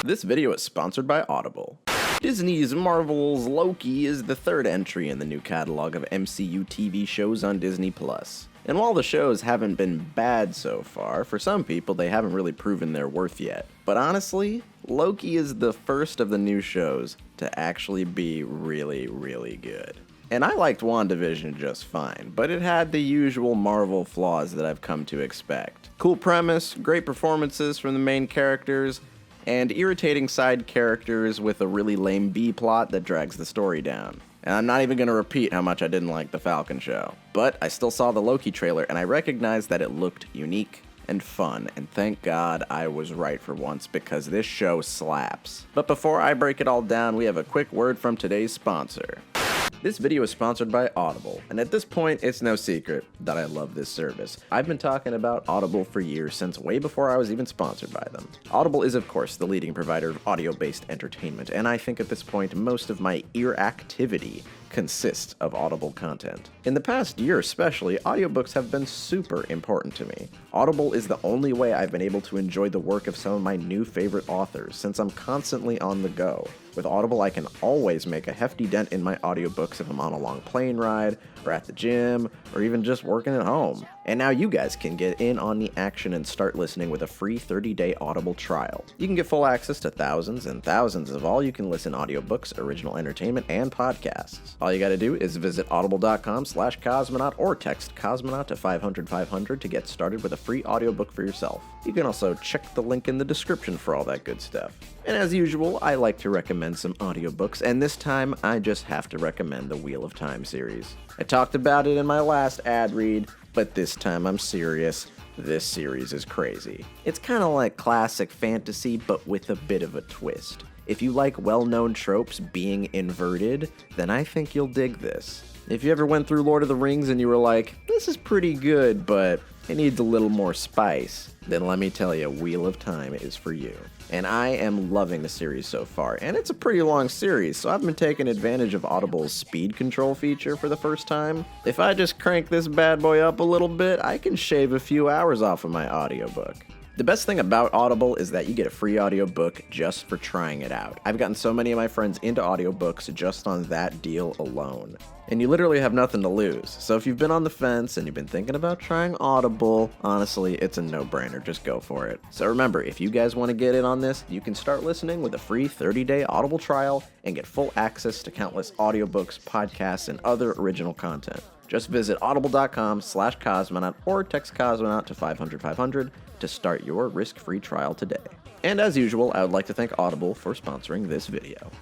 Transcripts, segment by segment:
This video is sponsored by Audible. Disney's Marvel's Loki is the third entry in the new catalog of MCU TV shows on Disney+. And while the shows haven't been bad so far, for some people they haven't really proven their worth yet. But honestly, Loki is the first of the new shows to actually be really, really good. And I liked WandaVision just fine, but it had the usual Marvel flaws that I've come to expect. Cool premise, great performances from the main characters, and irritating side characters with a really lame B-plot that drags the story down. And I'm not even going to repeat how much I didn't like the Falcon show. But I still saw the Loki trailer and I recognized that it looked unique and fun, and thank God I was right for once because this show slaps. But before I break it all down, we have a quick word from today's sponsor. This video is sponsored by Audible, and at this point, it's no secret that I love this service. I've been talking about Audible for years, since way before I was even sponsored by them. Audible is, of course, the leading provider of audio-based entertainment, and I think at this point, most of my ear activity consists of Audible content. In the past year especially, audiobooks have been super important to me. Audible is the only way I've been able to enjoy the work of some of my new favorite authors, since I'm constantly on the go. With Audible, I can always make a hefty dent in my audiobooks if I'm on a long plane ride, or at the gym, or even just working at home. And now you guys can get in on the action and start listening with a free 30-day Audible trial. You can get full access to thousands and thousands of all-you-can-listen audiobooks, original entertainment, and podcasts. All you gotta do is visit audible.com/cosmonaut or text Cosmonaut to 500-500 to get started with a free audiobook for yourself. You can also check the link in the description for all that good stuff. And as usual, I like to recommend some audiobooks, and this time I just have to recommend the Wheel of Time series. I talked about it in my last ad read, but this time I'm serious. This series is crazy. It's kind of like classic fantasy, but with a bit of a twist. If you like well-known tropes being inverted, then I think you'll dig this. If you ever went through Lord of the Rings and you were like, this is pretty good, but it needs a little more spice, then let me tell you, Wheel of Time is for you. And I am loving the series so far, and it's a pretty long series, so I've been taking advantage of Audible's speed control feature for the first time. If I just crank this bad boy up a little bit, I can shave a few hours off of my audiobook. The best thing about Audible is that you get a free audiobook just for trying it out. I've gotten so many of my friends into audiobooks just on that deal alone. And you literally have nothing to lose. So if you've been on the fence and you've been thinking about trying Audible, honestly, it's a no-brainer. Just go for it. So remember, if you guys want to get in on this, you can start listening with a free 30-day Audible trial and get full access to countless audiobooks, podcasts, and other original content. Just visit audible.com/cosmonaut or text Cosmonaut to 500-500 to start your risk-free trial today. And as usual, I would like to thank Audible for sponsoring this video.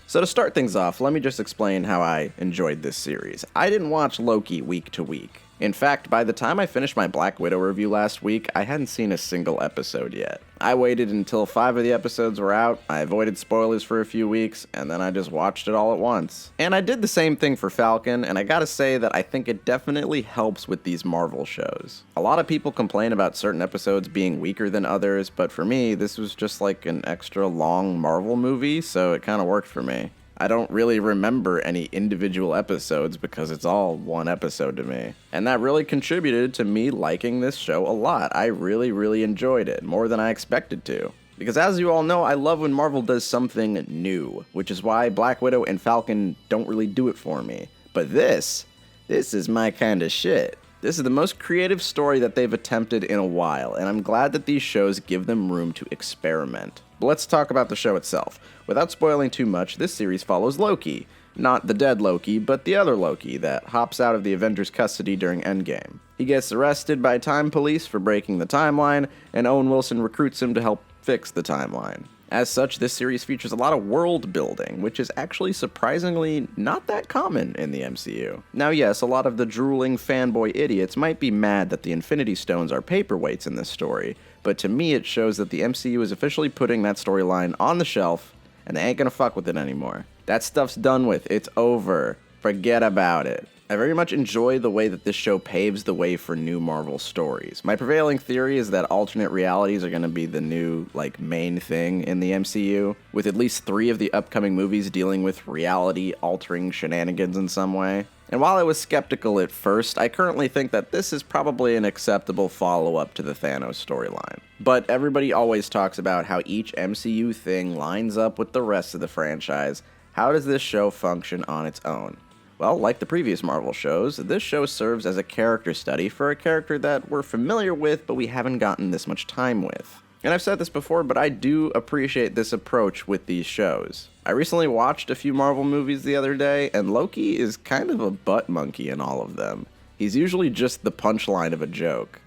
So to start things off, let me just explain how I enjoyed this series. I didn't watch Loki week to week. In fact, by the time I finished my Black Widow review last week, I hadn't seen a single episode yet. I waited until 5 of the episodes were out, I avoided spoilers for a few weeks, and then I just watched it all at once. And I did the same thing for Falcon, and I gotta say that I think it definitely helps with these Marvel shows. A lot of people complain about certain episodes being weaker than others, but for me, this was just like an extra long Marvel movie, so it kinda worked for me. I don't really remember any individual episodes because it's all one episode to me. And that really contributed to me liking this show a lot. I really enjoyed it, more than I expected to. Because as you all know, I love when Marvel does something new, which is why Black Widow and Falcon don't really do it for me. But this is my kind of shit. This is the most creative story that they've attempted in a while, and I'm glad that these shows give them room to experiment. But let's talk about the show itself. Without spoiling too much, this series follows Loki. Not the dead Loki, but the other Loki that hops out of the Avengers' custody during Endgame. He gets arrested by Time Police for breaking the timeline, and Owen Wilson recruits him to help fix the timeline. As such, this series features a lot of world building, which is actually surprisingly not that common in the MCU. Now yes, a lot of the drooling fanboy idiots might be mad that the Infinity Stones are paperweights in this story, but to me it shows that the MCU is officially putting that storyline on the shelf, and they ain't gonna fuck with it anymore. That stuff's done with, it's over. Forget about it. I very much enjoy the way that this show paves the way for new Marvel stories. My prevailing theory is that alternate realities are going to be the new, main thing in the MCU, with at least 3 of the upcoming movies dealing with reality-altering shenanigans in some way. And while I was skeptical at first, I currently think that this is probably an acceptable follow-up to the Thanos storyline. But everybody always talks about how each MCU thing lines up with the rest of the franchise. How does this show function on its own? Well, like the previous Marvel shows, this show serves as a character study for a character that we're familiar with, but we haven't gotten this much time with. And I've said this before, but I do appreciate this approach with these shows. I recently watched a few Marvel movies the other day, and Loki is kind of a butt monkey in all of them. He's usually just the punchline of a joke.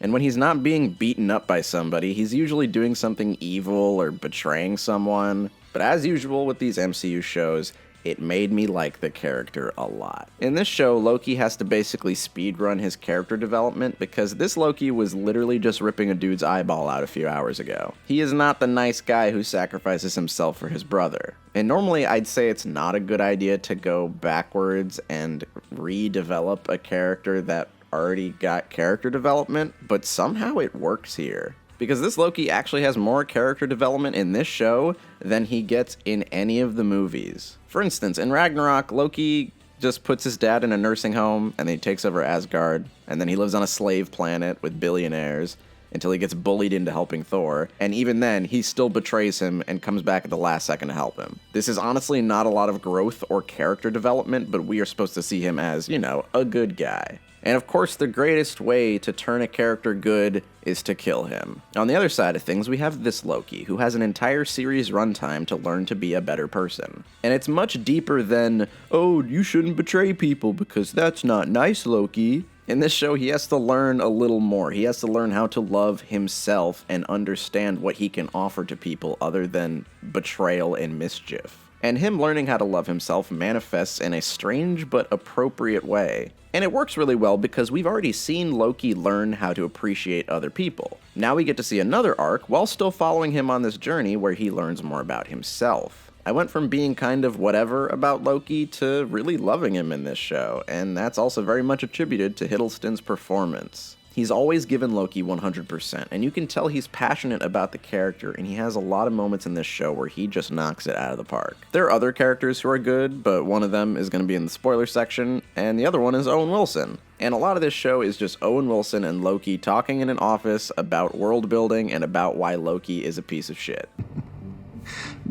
And when he's not being beaten up by somebody, he's usually doing something evil or betraying someone. But as usual with these MCU shows, it made me like the character a lot. In this show, Loki has to basically speedrun his character development because this Loki was literally just ripping a dude's eyeball out a few hours ago. He is not the nice guy who sacrifices himself for his brother. And normally I'd say it's not a good idea to go backwards and redevelop a character that already got character development, but somehow it works here. Because this Loki actually has more character development in this show than he gets in any of the movies. For instance, in Ragnarok, Loki just puts his dad in a nursing home, and then he takes over Asgard, and then he lives on a slave planet with billionaires until he gets bullied into helping Thor, and even then, he still betrays him and comes back at the last second to help him. This is honestly not a lot of growth or character development, but we are supposed to see him as, a good guy. And of course, the greatest way to turn a character good is to kill him. On the other side of things, we have this Loki, who has an entire series runtime to learn to be a better person. And it's much deeper than, oh, you shouldn't betray people because that's not nice, Loki. In this show, he has to learn a little more. He has to learn how to love himself and understand what he can offer to people other than betrayal and mischief. And him learning how to love himself manifests in a strange but appropriate way. And it works really well because we've already seen Loki learn how to appreciate other people. Now we get to see another arc while still following him on this journey where he learns more about himself. I went from being kind of whatever about Loki to really loving him in this show, and that's also very much attributed to Hiddleston's performance. He's always given Loki 100%, and you can tell he's passionate about the character, and he has a lot of moments in this show where he just knocks it out of the park. There are other characters who are good, but one of them is going to be in the spoiler section, and the other one is Owen Wilson. And a lot of this show is just Owen Wilson and Loki talking in an office about world building and about why Loki is a piece of shit.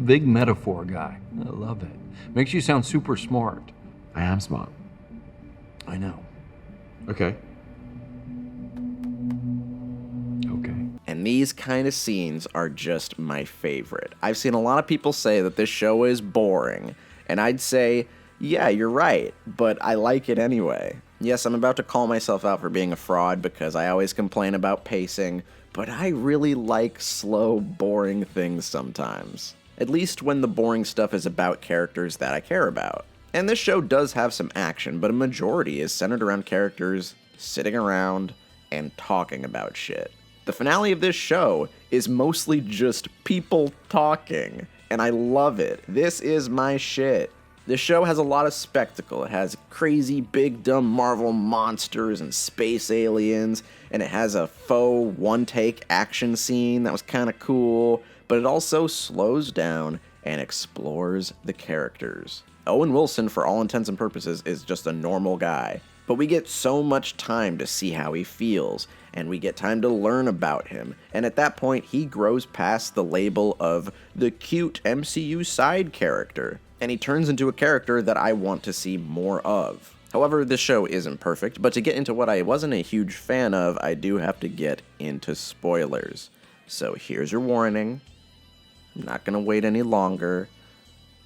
Big metaphor guy. I love it. Makes you sound super smart. I am smart. I know. Okay. And these kind of scenes are just my favorite. I've seen a lot of people say that this show is boring, and I'd say, yeah, you're right, but I like it anyway. Yes, I'm about to call myself out for being a fraud because I always complain about pacing, but I really like slow, boring things sometimes. At least when the boring stuff is about characters that I care about. And this show does have some action, but a majority is centered around characters sitting around and talking about shit. The finale of this show is mostly just people talking, and I love it. This is my shit. This show has a lot of spectacle. It has crazy, big, dumb Marvel monsters and space aliens, and it has a faux one-take action scene that was kind of cool, but it also slows down and explores the characters. Owen Wilson, for all intents and purposes, is just a normal guy. But we get so much time to see how he feels, and we get time to learn about him, and at that point he grows past the label of the cute MCU side character, and he turns into a character that I want to see more of. However, this show isn't perfect, but to get into what I wasn't a huge fan of, I do have to get into spoilers. So here's your warning. I'm not gonna wait any longer.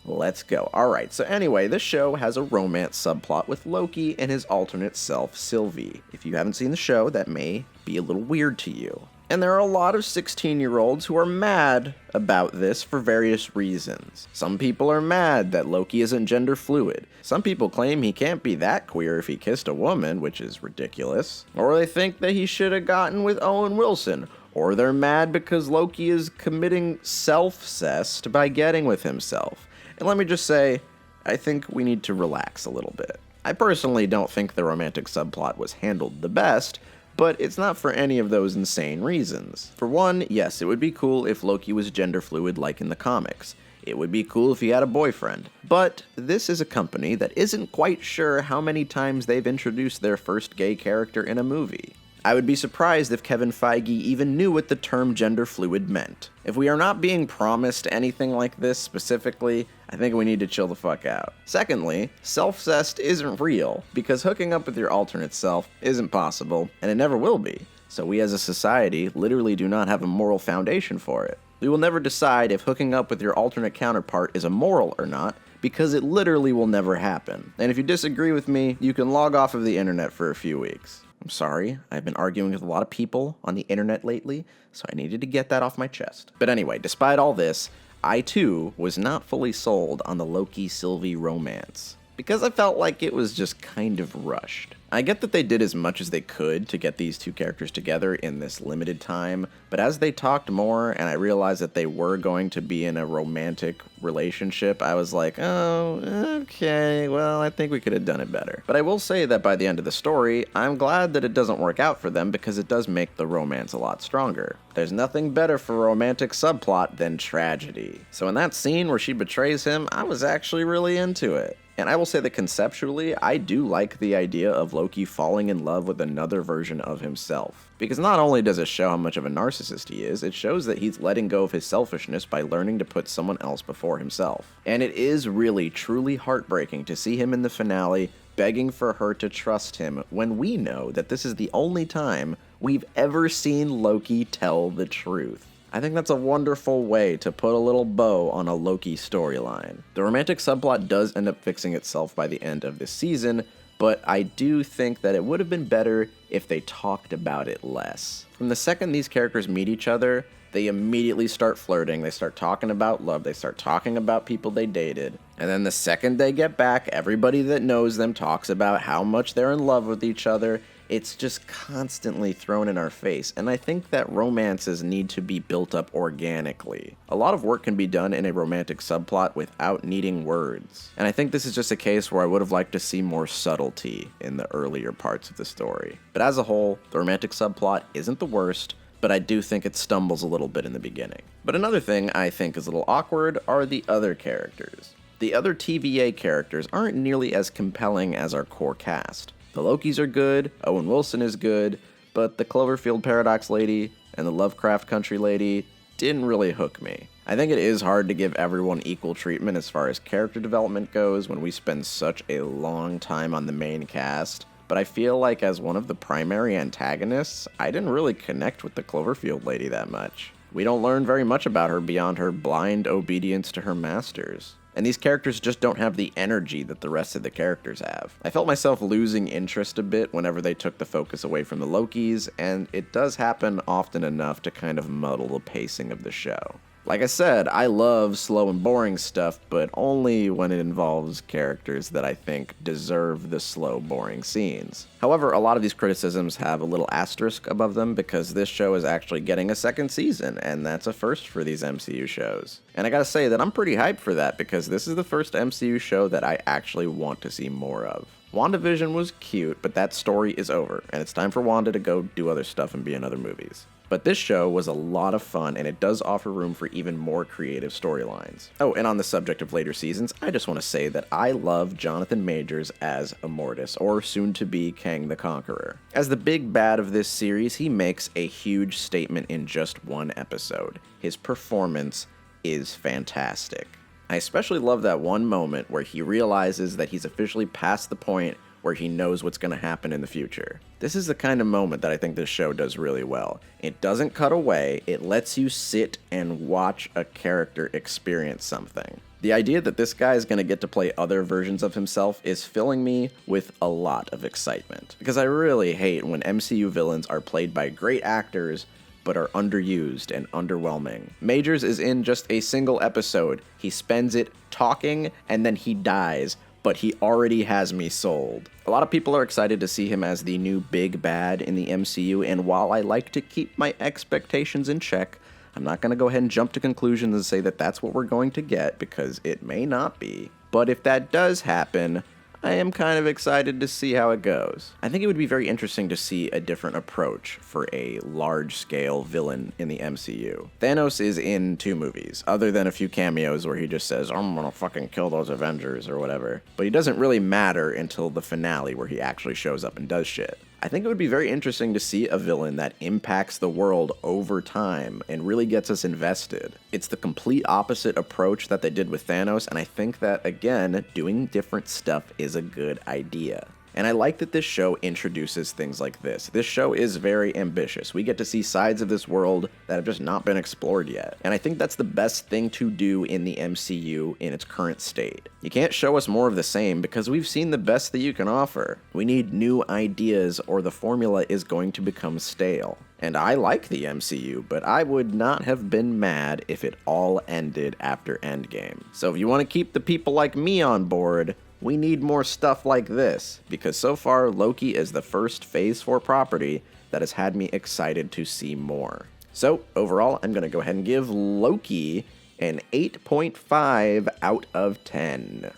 Let's go. Alright, so anyway, this show has a romance subplot with Loki and his alternate self, Sylvie. If you haven't seen the show, that may be a little weird to you. And there are a lot of 16-year-olds who are mad about this for various reasons. Some people are mad that Loki isn't gender fluid. Some people claim he can't be that queer if he kissed a woman, which is ridiculous. Or they think that he should have gotten with Owen Wilson. Or they're mad because Loki is committing self-cest by getting with himself. And let me just say, I think we need to relax a little bit. I personally don't think the romantic subplot was handled the best, but it's not for any of those insane reasons. For one, yes, it would be cool if Loki was gender fluid like in the comics. It would be cool if he had a boyfriend. But this is a company that isn't quite sure how many times they've introduced their first gay character in a movie. I would be surprised if Kevin Feige even knew what the term gender fluid meant. If we are not being promised anything like this specifically, I think we need to chill the fuck out. Secondly, self-cest isn't real, because hooking up with your alternate self isn't possible, and it never will be. So we as a society literally do not have a moral foundation for it. We will never decide if hooking up with your alternate counterpart is immoral or not, because it literally will never happen. And if you disagree with me, you can log off of the internet for a few weeks. I'm sorry, I've been arguing with a lot of people on the internet lately, so I needed to get that off my chest. But anyway, despite all this, I too was not fully sold on the Loki-Sylvie romance, because I felt like it was just kind of rushed. I get that they did as much as they could to get these two characters together in this limited time, but as they talked more and I realized that they were going to be in a romantic relationship, I was like, oh, okay, well, I think we could have done it better. But I will say that by the end of the story, I'm glad that it doesn't work out for them because it does make the romance a lot stronger. There's nothing better for a romantic subplot than tragedy. So in that scene where she betrays him, I was actually really into it. And I will say that conceptually, I do like the idea of Loki falling in love with another version of himself. Because not only does it show how much of a narcissist he is, it shows that he's letting go of his selfishness by learning to put someone else before himself. And it is really, truly heartbreaking to see him in the finale begging for her to trust him when we know that this is the only time we've ever seen Loki tell the truth. I think that's a wonderful way to put a little bow on a Loki storyline. The romantic subplot does end up fixing itself by the end of this season, but I do think that it would have been better if they talked about it less. From the second these characters meet each other, they immediately start flirting, they start talking about love, they start talking about people they dated, and then the second they get back, everybody that knows them talks about how much they're in love with each other. It's just constantly thrown in our face, and I think that romances need to be built up organically. A lot of work can be done in a romantic subplot without needing words, and I think this is just a case where I would have liked to see more subtlety in the earlier parts of the story. But as a whole, the romantic subplot isn't the worst, but I do think it stumbles a little bit in the beginning. But another thing I think is a little awkward are the other characters. The other TVA characters aren't nearly as compelling as our core cast. The Lokis are good, Owen Wilson is good, but the Cloverfield Paradox lady and the Lovecraft Country lady didn't really hook me. I think it is hard to give everyone equal treatment as far as character development goes when we spend such a long time on the main cast, but I feel like as one of the primary antagonists, I didn't really connect with the Cloverfield lady that much. We don't learn very much about her beyond her blind obedience to her masters. And these characters just don't have the energy that the rest of the characters have. I felt myself losing interest a bit whenever they took the focus away from the Lokis, and it does happen often enough to kind of muddle the pacing of the show. Like I said, I love slow and boring stuff, but only when it involves characters that I think deserve the slow, boring scenes. However, a lot of these criticisms have a little asterisk above them because this show is actually getting a second season, and that's a first for these MCU shows. And I gotta say that I'm pretty hyped for that because this is the first MCU show that I actually want to see more of. WandaVision was cute, but that story is over, and it's time for Wanda to go do other stuff and be in other movies. But this show was a lot of fun, and it does offer room for even more creative storylines. Oh, and on the subject of later seasons, I just want to say that I love Jonathan Majors as Immortus, or soon-to-be Kang the Conqueror. As the big bad of this series, he makes a huge statement in just one episode. His performance is fantastic. I especially love that one moment where he realizes that he's officially past the point where he knows what's going to happen in the future. This is the kind of moment that I think this show does really well. It doesn't cut away, it lets you sit and watch a character experience something. The idea that this guy is going to get to play other versions of himself is filling me with a lot of excitement. Because I really hate when MCU villains are played by great actors but are underused and underwhelming. Majors is in just a single episode. He spends it talking and then he dies, but he already has me sold. A lot of people are excited to see him as the new big bad in the MCU, and while I like to keep my expectations in check, I'm not going to go ahead and jump to conclusions and say that that's what we're going to get, because it may not be. But if that does happen, I am kind of excited to see how it goes. I think it would be very interesting to see a different approach for a large-scale villain in the MCU. Thanos is in 2 movies, other than a few cameos where he just says, I'm gonna fucking kill those Avengers or whatever. But he doesn't really matter until the finale where he actually shows up and does shit. I think it would be very interesting to see a villain that impacts the world over time and really gets us invested. It's the complete opposite approach that they did with Thanos, and I think that, again, doing different stuff is a good idea. And I like that this show introduces things like this. This show is very ambitious. We get to see sides of this world that have just not been explored yet. And I think that's the best thing to do in the MCU in its current state. You can't show us more of the same because we've seen the best that you can offer. We need new ideas or the formula is going to become stale. And I like the MCU, but I would not have been mad if it all ended after Endgame. So if you want to keep the people like me on board, we need more stuff like this, because so far Loki is the first Phase 4 property that has had me excited to see more. So overall, I'm going to go ahead and give Loki an 8.5 out of 10.